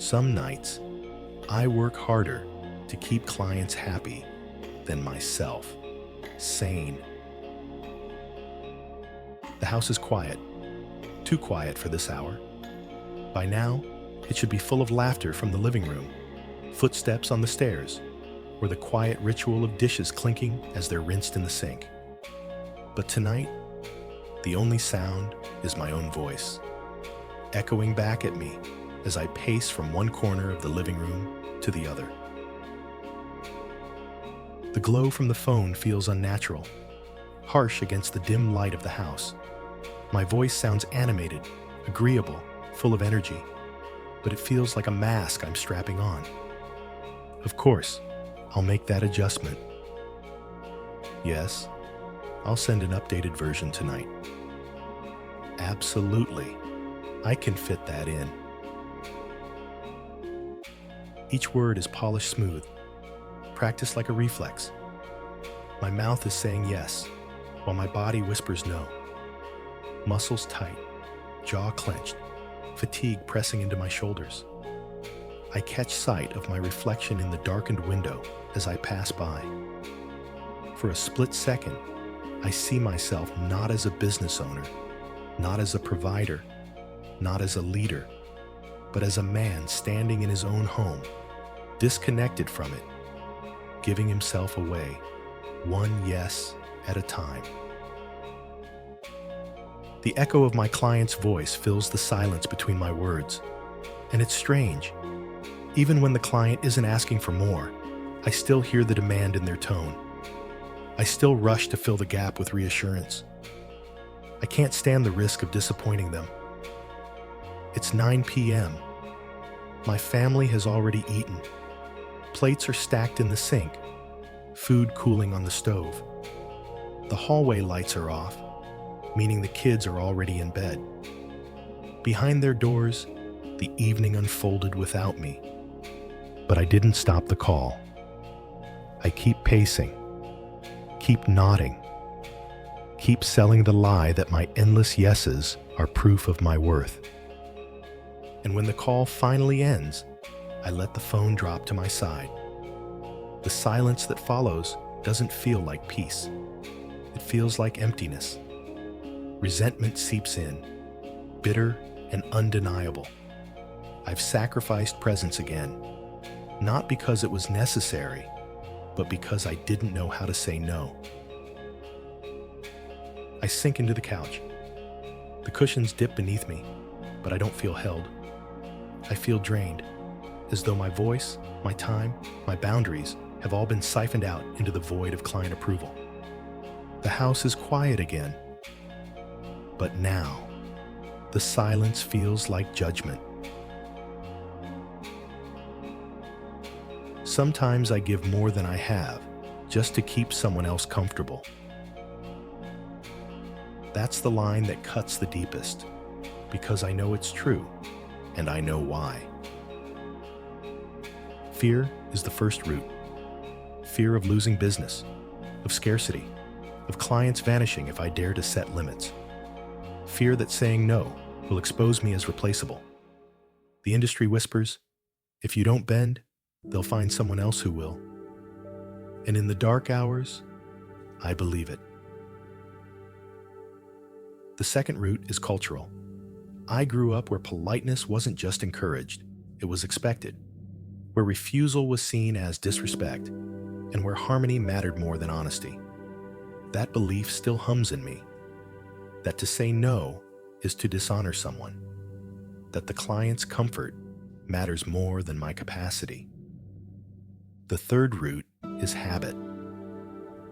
Some nights, I work harder to keep clients happy than myself sane. The house is quiet, too quiet for this hour. By now, it should be full of laughter from the living room, footsteps on the stairs, or the quiet ritual of dishes clinking as they're rinsed in the sink. But tonight, the only sound is my own voice, echoing back at me as I pace from one corner of the living room to the other. The glow from the phone feels unnatural, harsh against the dim light of the house. My voice sounds animated, agreeable, full of energy, but it feels like a mask I'm strapping on. Of course, I'll make that adjustment. Yes, I'll send an updated version tonight. Absolutely, I can fit that in. Each word is polished smooth, practiced like a reflex. My mouth is saying yes, while my body whispers no. Muscles tight, jaw clenched, fatigue pressing into my shoulders. I catch sight of my reflection in the darkened window as I pass by. For a split second, I see myself not as a business owner, not as a provider, not as a leader, but as a man standing in his own home, disconnected from it, giving himself away, one yes at a time. The echo of my client's voice fills the silence between my words, and it's strange. Even when the client isn't asking for more, I still hear the demand in their tone. I still rush to fill the gap with reassurance. I can't stand the risk of disappointing them. It's 9 p.m. My family has already eaten. Plates are stacked in the sink, food cooling on the stove. The hallway lights are off, meaning the kids are already in bed. Behind their doors, the evening unfolded without me. But I didn't stop the call. I keep pacing, keep nodding, keep selling the lie that my endless yeses are proof of my worth. And when the call finally ends, I let the phone drop to my side. The silence that follows doesn't feel like peace. It feels like emptiness. Resentment seeps in, bitter and undeniable. I've sacrificed presence again, not because it was necessary, but because I didn't know how to say no. I sink into the couch. The cushions dip beneath me, but I don't feel held. I feel drained, as though my voice, my time, my boundaries have all been siphoned out into the void of client approval. The house is quiet again. But now, the silence feels like judgment. Sometimes I give more than I have, just to keep someone else comfortable. That's the line that cuts the deepest, because I know it's true, and I know why. Fear is the first root. Fear of losing business, of scarcity, of clients vanishing if I dare to set limits. Fear that saying no will expose me as replaceable. The industry whispers, if you don't bend, they'll find someone else who will. And in the dark hours, I believe it. The second root is cultural. I grew up where politeness wasn't just encouraged, it was expected, where refusal was seen as disrespect, and where harmony mattered more than honesty. That belief still hums in me, that to say no is to dishonor someone, that the client's comfort matters more than my capacity. The third root is habit.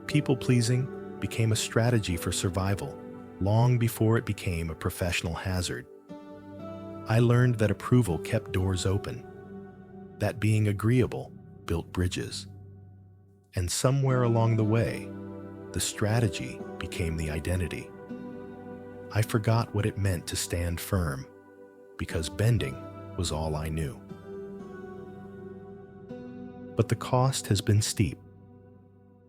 People-pleasing became a strategy for survival long before it became a professional hazard. I learned that approval kept doors open, that being agreeable built bridges. And somewhere along the way, the strategy became the identity. I forgot what it meant to stand firm, because bending was all I knew. But the cost has been steep.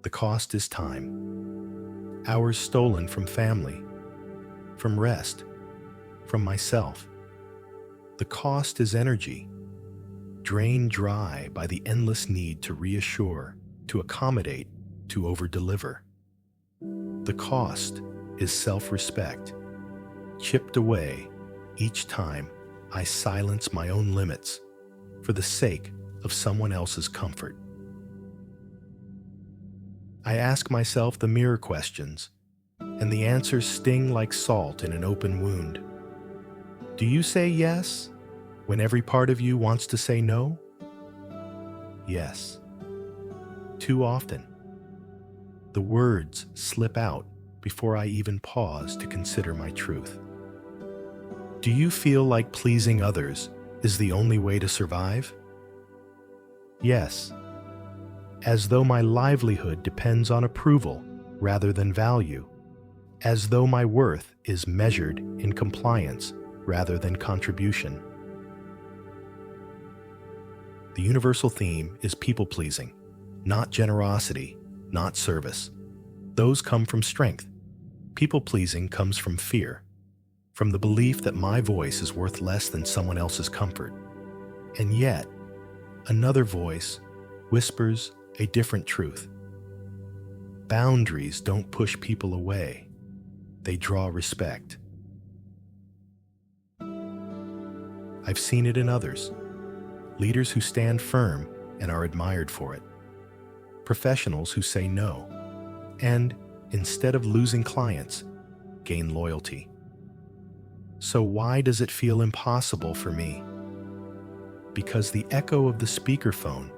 The cost is time. Hours stolen from family, from rest, from myself. The cost is energy, drained dry by the endless need to reassure, to accommodate, to over-deliver. The cost is self-respect, chipped away each time I silence my own limits for the sake of someone else's comfort. I ask myself the mirror questions, and the answers sting like salt in an open wound. Do you say yes when every part of you wants to say no? Yes. Too often. The words slip out before I even pause to consider my truth. Do you feel like pleasing others is the only way to survive? Yes. As though my livelihood depends on approval rather than value. As though my worth is measured in compliance rather than contribution. The universal theme is people-pleasing, not generosity, not service. Those come from strength. People-pleasing comes from fear, from the belief that my voice is worth less than someone else's comfort. And yet, another voice whispers a different truth. Boundaries don't push people away. They draw respect. I've seen it in others. Leaders who stand firm and are admired for it. Professionals who say no, and instead of losing clients, gain loyalty. So why does it feel impossible for me? Because the echo of the speakerphone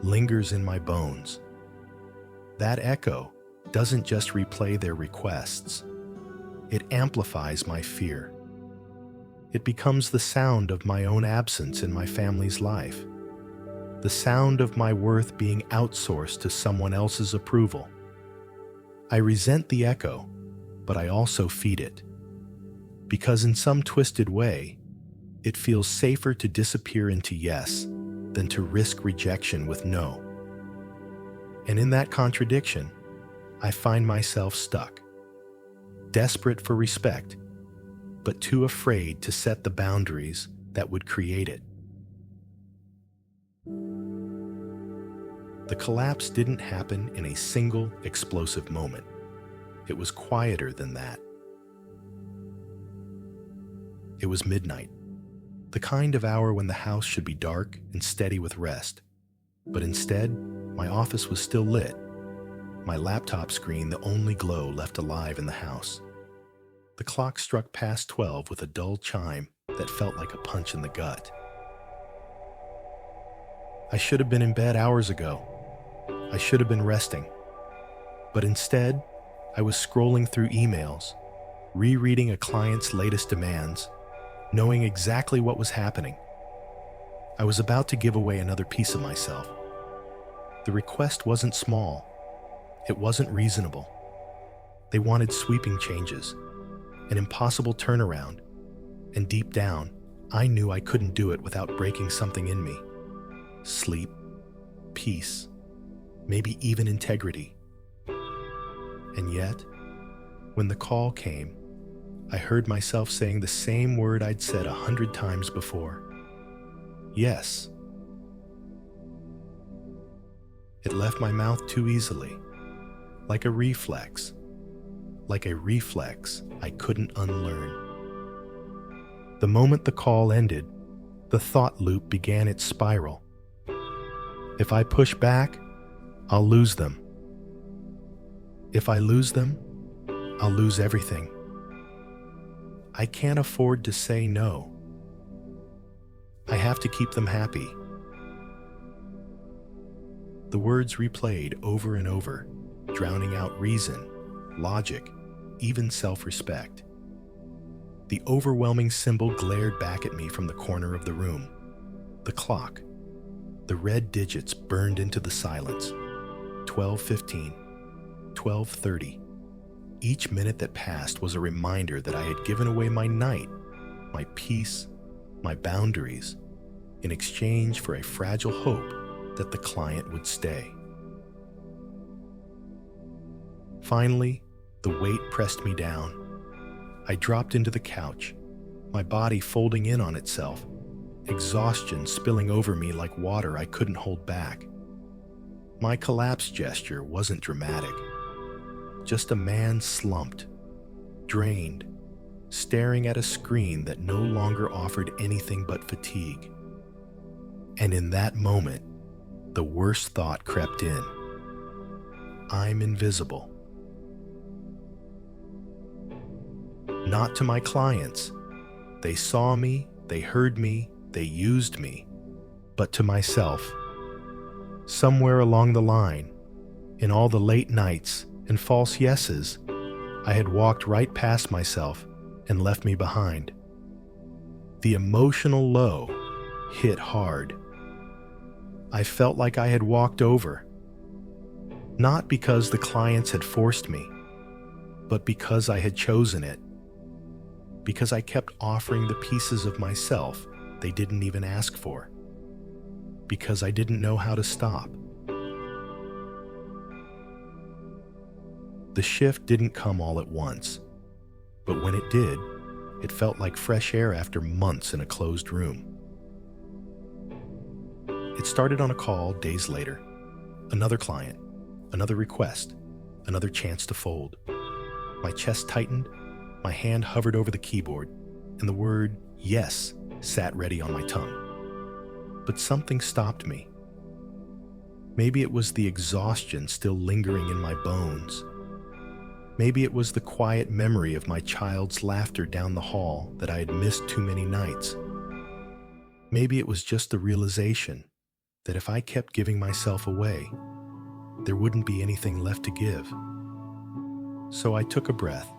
lingers in my bones. That echo doesn't just replay their requests. It amplifies my fear. It becomes the sound of my own absence in my family's life. The sound of my worth being outsourced to someone else's approval. I resent the echo, but I also feed it. Because in some twisted way, it feels safer to disappear into yes than to risk rejection with no. And in that contradiction, I find myself stuck, desperate for respect, but too afraid to set the boundaries that would create it. The collapse didn't happen in a single explosive moment. It was quieter than that. It was midnight, the kind of hour when the house should be dark and steady with rest. But instead, my office was still lit, my laptop screen the only glow left alive in the house. The clock struck past 12 with a dull chime that felt like a punch in the gut. I should have been in bed hours ago. I should have been resting. But instead, I was scrolling through emails, rereading a client's latest demands, knowing exactly what was happening. I was about to give away another piece of myself. The request wasn't small. It wasn't reasonable. They wanted sweeping changes, an impossible turnaround, and deep down, I knew I couldn't do it without breaking something in me. Sleep, peace, maybe even integrity. And yet, when the call came, I heard myself saying the same word I'd said 100 times before. Yes. It left my mouth too easily, like a reflex I couldn't unlearn. The moment the call ended, the thought loop began its spiral. If I push back, I'll lose them. If I lose them, I'll lose everything. I can't afford to say no. I have to keep them happy. The words replayed over and over, drowning out reason, logic, even self-respect. The overwhelming symbol glared back at me from the corner of the room. The clock. The red digits burned into the silence. 12:15, 12:30. Each minute that passed was a reminder that I had given away my night, my peace, my boundaries, in exchange for a fragile hope that the client would stay. Finally, the weight pressed me down. I dropped into the couch, my body folding in on itself, exhaustion spilling over me like water I couldn't hold back. My collapse gesture wasn't dramatic, just a man slumped, drained, staring at a screen that no longer offered anything but fatigue. And in that moment, the worst thought crept in. I'm invisible. Not to my clients. They saw me, they heard me, they used me, but to myself. Somewhere along the line, in all the late nights and false yeses, I had walked right past myself and left me behind. The emotional low hit hard. I felt like I had walked over, not because the clients had forced me, but because I had chosen it. Because I kept offering the pieces of myself they didn't even ask for. Because I didn't know how to stop. The shift didn't come all at once, but when it did, it felt like fresh air after months in a closed room. It started on a call days later. Another client, another request, another chance to fold. My chest tightened, my hand hovered over the keyboard, and the word yes sat ready on my tongue. But something stopped me. Maybe it was the exhaustion still lingering in my bones. Maybe it was the quiet memory of my child's laughter down the hall that I had missed too many nights. Maybe it was just the realization that if I kept giving myself away, there wouldn't be anything left to give. So I took a breath,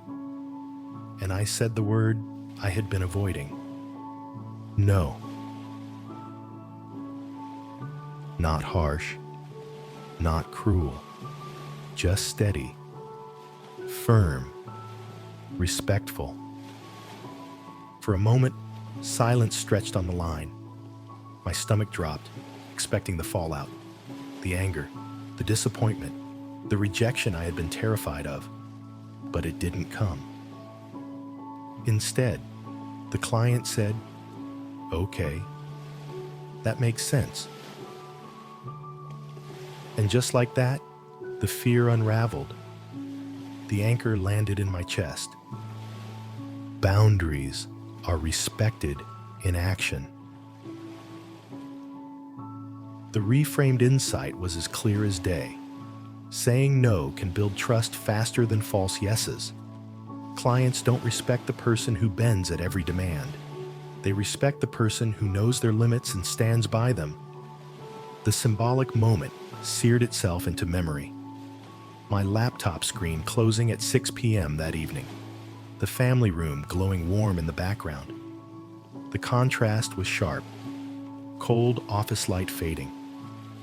and I said the word I had been avoiding. No. Not harsh, not cruel, just steady, firm, respectful. For a moment, silence stretched on the line. My stomach dropped, expecting the fallout, the anger, the disappointment, the rejection I had been terrified of. But it didn't come. Instead, the client said, "Okay, that makes sense." And just like that, the fear unraveled. The anchor landed in my chest. Boundaries are respected in action. The reframed insight was as clear as day. Saying no can build trust faster than false yeses. Clients don't respect the person who bends at every demand. They respect the person who knows their limits and stands by them. The symbolic moment seared itself into memory. My laptop screen closing at 6 p.m. that evening. The family room glowing warm in the background. The contrast was sharp. Cold office light fading.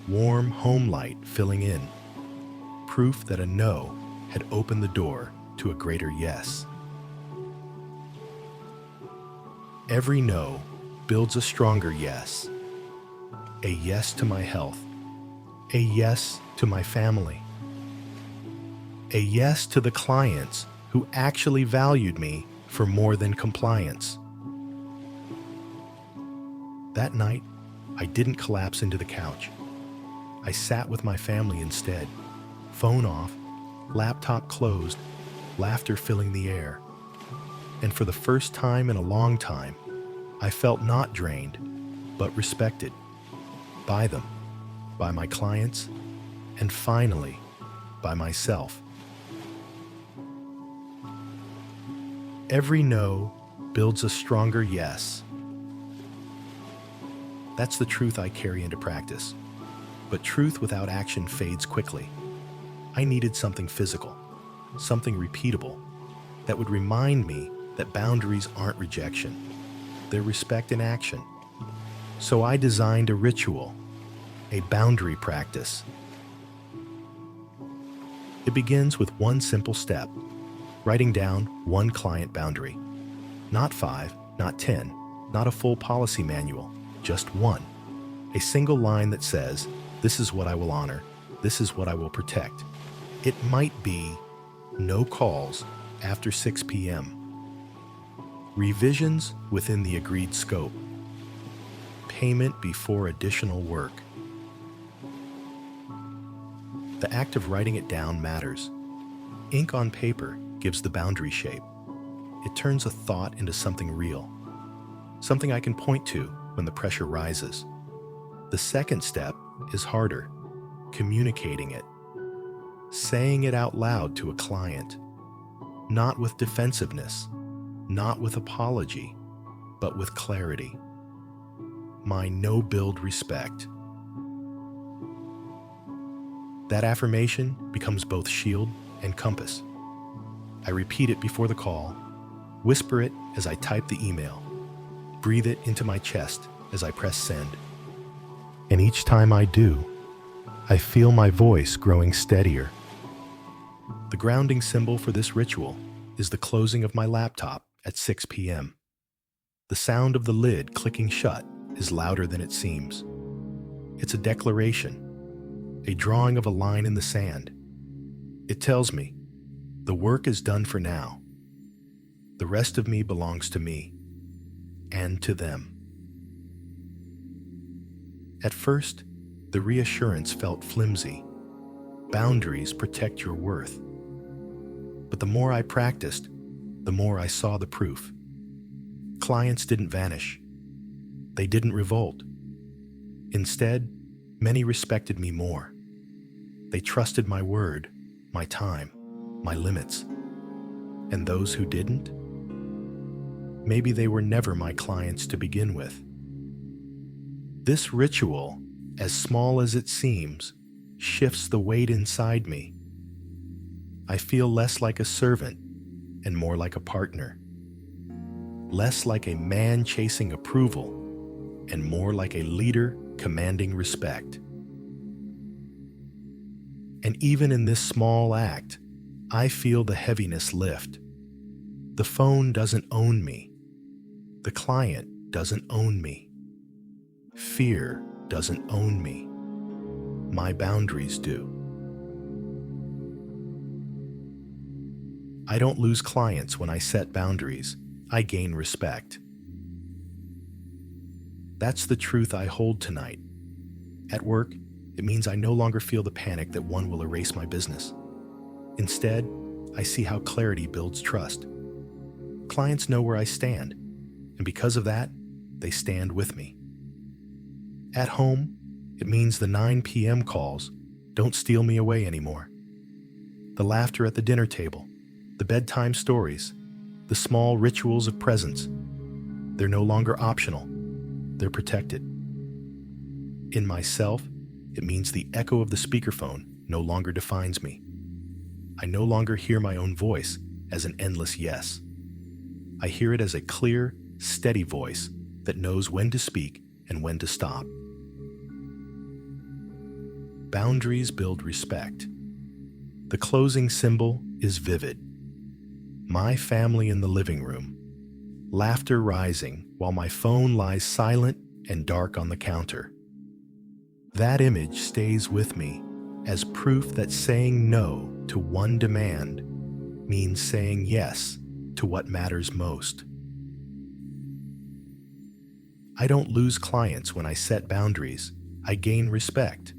Warm home light filling in. Proof that a no had opened the door to a greater yes. Every no builds a stronger yes. A yes to my health. A yes to my family. A yes to the clients who actually valued me for more than compliance. That night, I didn't collapse into the couch. I sat with my family instead. Phone off, laptop closed, laughter filling the air. And for the first time in a long time, I felt not drained, but respected. By them, by my clients, and finally, by myself. Every no builds a stronger yes. That's the truth I carry into practice. But truth without action fades quickly. I needed something physical, something repeatable, that would remind me that boundaries aren't rejection. They're respect in action. So I designed a ritual, a boundary practice. It begins with one simple step, writing down one client boundary. Not 5, not 10, not a full policy manual, just one. A single line that says, this is what I will honor, this is what I will protect. It might be no calls after 6 p.m. Revisions within the agreed scope. payment before additional work. The act of writing it down matters. Ink on paper gives the boundary shape. It turns a thought into something real, something I can point to when the pressure rises. The second step is harder, communicating it, saying it out loud to a client, not with defensiveness, not with apology, but with clarity. My no-build respect. That affirmation becomes both shield and compass. I repeat it before the call, whisper it as I type the email, breathe it into my chest as I press send. And each time I do, I feel my voice growing steadier. The grounding symbol for this ritual is the closing of my laptop at 6 p.m. The sound of the lid clicking shut is louder than it seems. It's a declaration, a drawing of a line in the sand. It tells me, the work is done for now. The rest of me belongs to me and to them. At first, the reassurance felt flimsy. Boundaries protect your worth. But the more I practiced, the more I saw the proof. Clients didn't vanish. They didn't revolt. Instead, many respected me more. They trusted my word, my time, my limits. And those who didn't? Maybe they were never my clients to begin with. This ritual, as small as it seems, shifts the weight inside me. I feel less like a servant and more like a partner. Less like a man chasing approval and more like a leader commanding respect. And even in this small act, I feel the heaviness lift. The phone doesn't own me. The client doesn't own me. Fear doesn't own me. My boundaries do. I don't lose clients when I set boundaries. I gain respect. That's the truth I hold tonight. At work, it means I no longer feel the panic that one will erase my business. Instead, I see how clarity builds trust. Clients know where I stand, and because of that, they stand with me. At home, it means the 9 p.m. calls don't steal me away anymore. The laughter at the dinner table, the bedtime stories, the small rituals of presence, they're no longer optional. They're protected. In myself, it means the echo of the speakerphone no longer defines me. I no longer hear my own voice as an endless yes. I hear it as a clear, steady voice that knows when to speak and when to stop. Boundaries build respect. The closing symbol is vivid. My family in the living room, laughter rising while my phone lies silent and dark on the counter. That image stays with me as proof that saying no to one demand means saying yes to what matters most. I don't lose clients when I set boundaries. I gain respect.